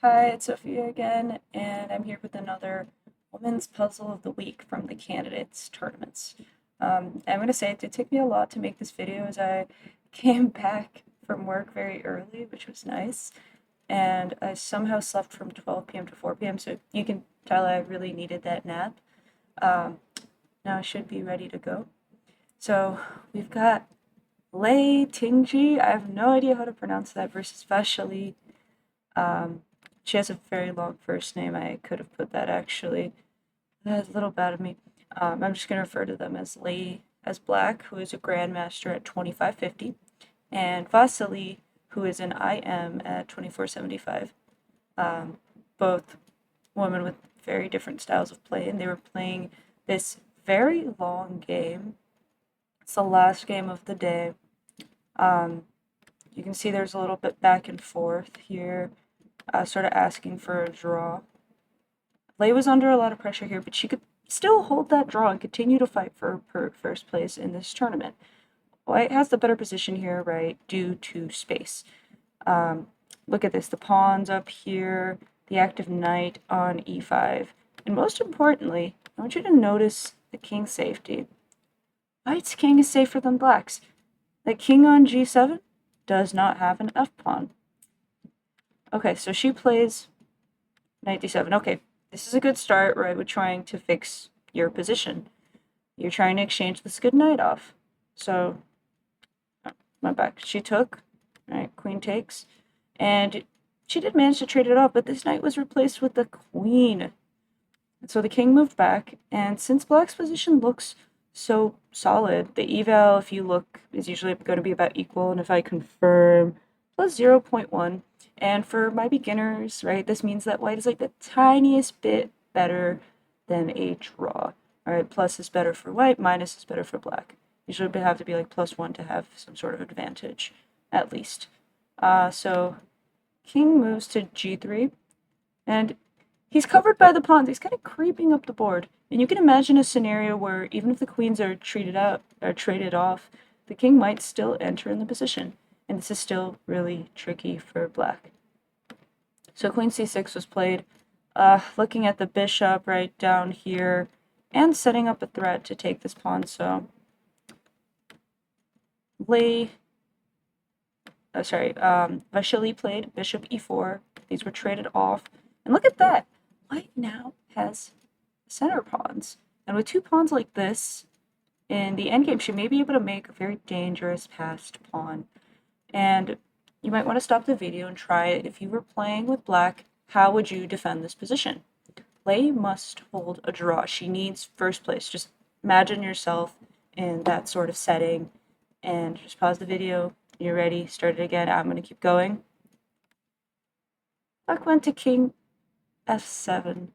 Hi, it's Sophia again, and I'm here with another Women's Puzzle of the Week from the candidates tournaments. I'm going to say it did take me a lot to make this video as I came back from work very early, which was nice, and I somehow slept from 12 p.m. to 4 p.m., so you can tell I really needed that nap. Um, Now I should be ready to go. So we've got Tingjie, I have no idea how to pronounce that, versus Vaishali. Um, she has a very long first name. I could have put that actually. That's a little bad of me. I'm just going to refer to them as Black, who is a Grandmaster at 2550, and Vasily, who is an IM at 2475. Both women with very different styles of play, and they were playing this very long game. It's the last game of the day. You can see there's a little bit back and forth here, sort of asking for a draw. Lei was under a lot of pressure here, but she could still hold that draw and continue to fight for first place in this tournament. White has the better position here, right, due to space. Look at this, the pawns up here, the active knight on e5, and most importantly, I want you to notice the king's safety. White's king is safer than black's. The king on g7 does not have an f-pawn. Okay, so she plays knight d7. Okay, this is a good start, right? We're trying to fix your position. You're trying to exchange this good knight off. So, my back. She took, right? Queen takes. And she did manage to trade it off, but this knight was replaced with the queen. And so the king moved back, and since black's position looks so solid, the eval, if you look, is usually going to be about equal, and if I confirm, plus 0.1. And for my beginners, right, this means that white is like the tiniest bit better than a draw. All right, plus is better for white, minus is better for black. Usually would have to be like +1 to have some sort of advantage, at least. So king moves to g3, and he's covered by the pawns. He's kind of creeping up the board. And you can imagine a scenario where even if the queens are traded off, the king might still enter in the position. And this is still really tricky for black. So queen c6 was played, looking at the bishop right down here, and setting up a threat to take this pawn. So Vaishali played bishop e4. These were traded off. And look at that! White now has center pawns. And with two pawns like this, in the endgame, she may be able to make a very dangerous passed pawn. And you might want to stop the video and try it. If you were playing with black, how would you defend this position? Lei must hold a draw. She needs first place. Just imagine yourself in that sort of setting and just pause the video. You're ready, start it again. I'm going to keep going. Black went to king f7.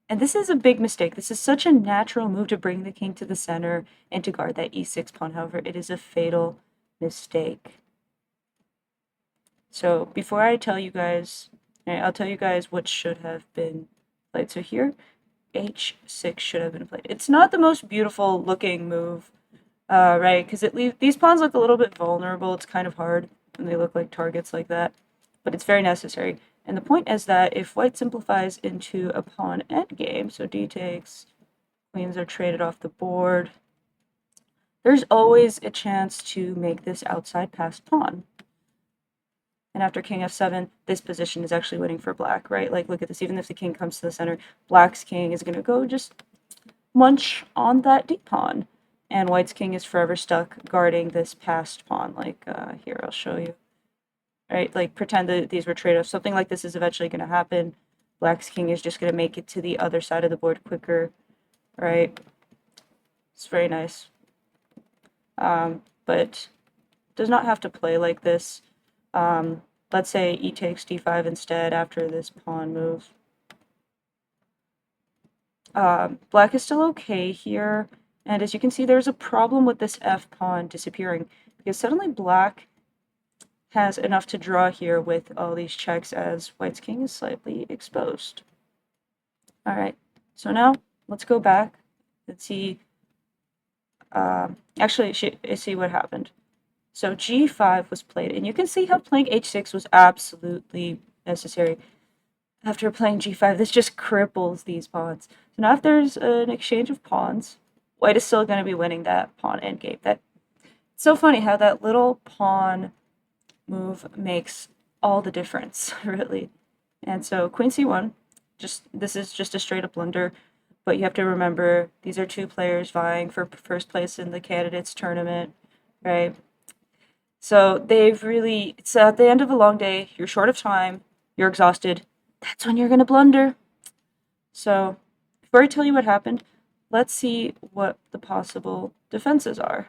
And this is a big mistake. This is such a natural move to bring the king to the center and to guard that e6 pawn. However, it is a fatal mistake. So before I tell you guys, I'll tell you guys what should have been played. So here, h6 should have been played. It's not the most beautiful looking move, right? Because these pawns look a little bit vulnerable. It's kind of hard when they look like targets like that, but it's very necessary. And the point is that if white simplifies into a pawn endgame, so d takes, queens are traded off the board, there's always a chance to make this outside passed pawn. And after king f7, this position is actually winning for black, right? Like, look at this. Even if the king comes to the center, black's king is going to go just munch on that d pawn. And white's king is forever stuck guarding this passed pawn. Like, here, I'll show you. Right? Like, pretend that these were trade-offs. Something like this is eventually going to happen. Black's king is just going to make it to the other side of the board quicker, right? It's very nice. But does not have to play like this. Let's say e takes d5 instead after this pawn move. Black is still okay here. And as you can see, there's a problem with this f pawn disappearing, because suddenly black has enough to draw here with all these checks as white's king is slightly exposed. All right, so now let's go back and see, see what happened. So g5 was played, and you can see how playing h6 was absolutely necessary. after playing g5, this just cripples these pawns. So now if there's an exchange of pawns, white is still going to be winning that pawn endgame. It's so funny how that little pawn move makes all the difference, really. And so queen c1, this is just a straight up blunder, but you have to remember these are two players vying for first place in the candidates tournament, right? So it's at the end of a long day, you're short of time, you're exhausted, that's when you're gonna blunder. So before I tell you what happened, let's see what the possible defenses are.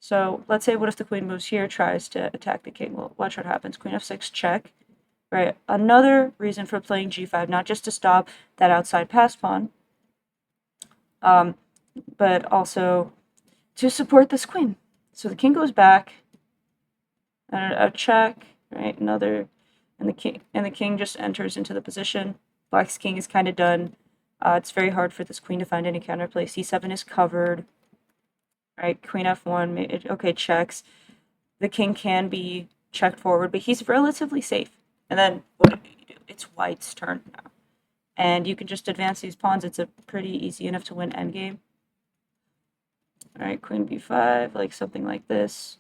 So let's say, what if the queen moves here, tries to attack the king? Well, watch what happens. Queen f6 check, right? Another reason for playing g5, not just to stop that outside pass pawn, but also to support this queen. So the king goes back, and a check, right? Another, and the king just enters into the position. Black's king is kind of done. It's very hard for this queen to find any counterplay. c7 is covered, right? Queen f1, okay, checks. The king can be checked forward, but he's relatively safe. And then what do you do? It's white's turn now. And you can just advance these pawns. It's a pretty easy enough to win endgame. All right, queen b5, like something like this.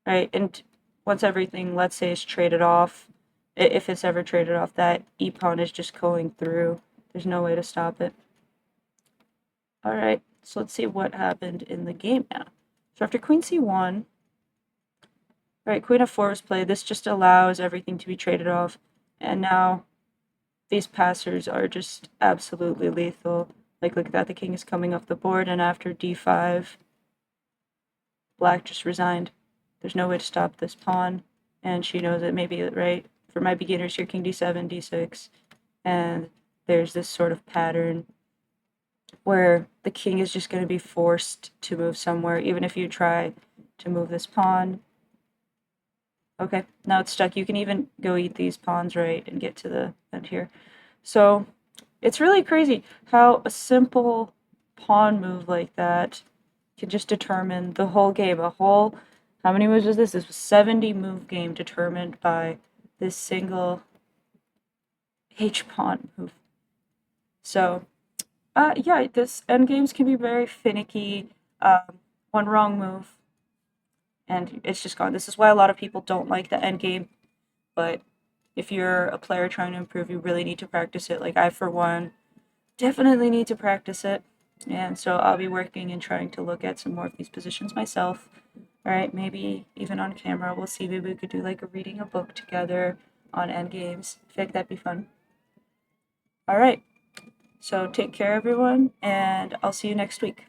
All right, and once everything, let's say, is traded off, if it's ever traded off, that e-pawn is just going through. There's no way to stop it. All right, so let's see what happened in the game now. So after queen c1, right, queen f4 was played. This just allows everything to be traded off. And now these passers are just absolutely lethal. Like, look at that, the king is coming off the board, and after d5, black just resigned. There's no way to stop this pawn, and she knows it. Maybe, right? For my beginners here, king d7, d6, and there's this sort of pattern where the king is just going to be forced to move somewhere, even if you try to move this pawn. Okay, now it's stuck. You can even go eat these pawns, right, and get to the end here. So it's really crazy how a simple pawn move like that can just determine the whole game. How many moves was this? This was 70 move game determined by this single h-pawn move. So, yeah, this endgames can be very finicky. One wrong move, and it's just gone. This is why a lot of people don't like the endgame, but if you're a player trying to improve, you really need to practice it. Like, I, for one, definitely need to practice it. And so I'll be working and trying to look at some more of these positions myself. All right, maybe even on camera. We'll see. Maybe we could do like reading a book together on endgames. I feel like that'd be fun. All right. So take care, everyone, and I'll see you next week.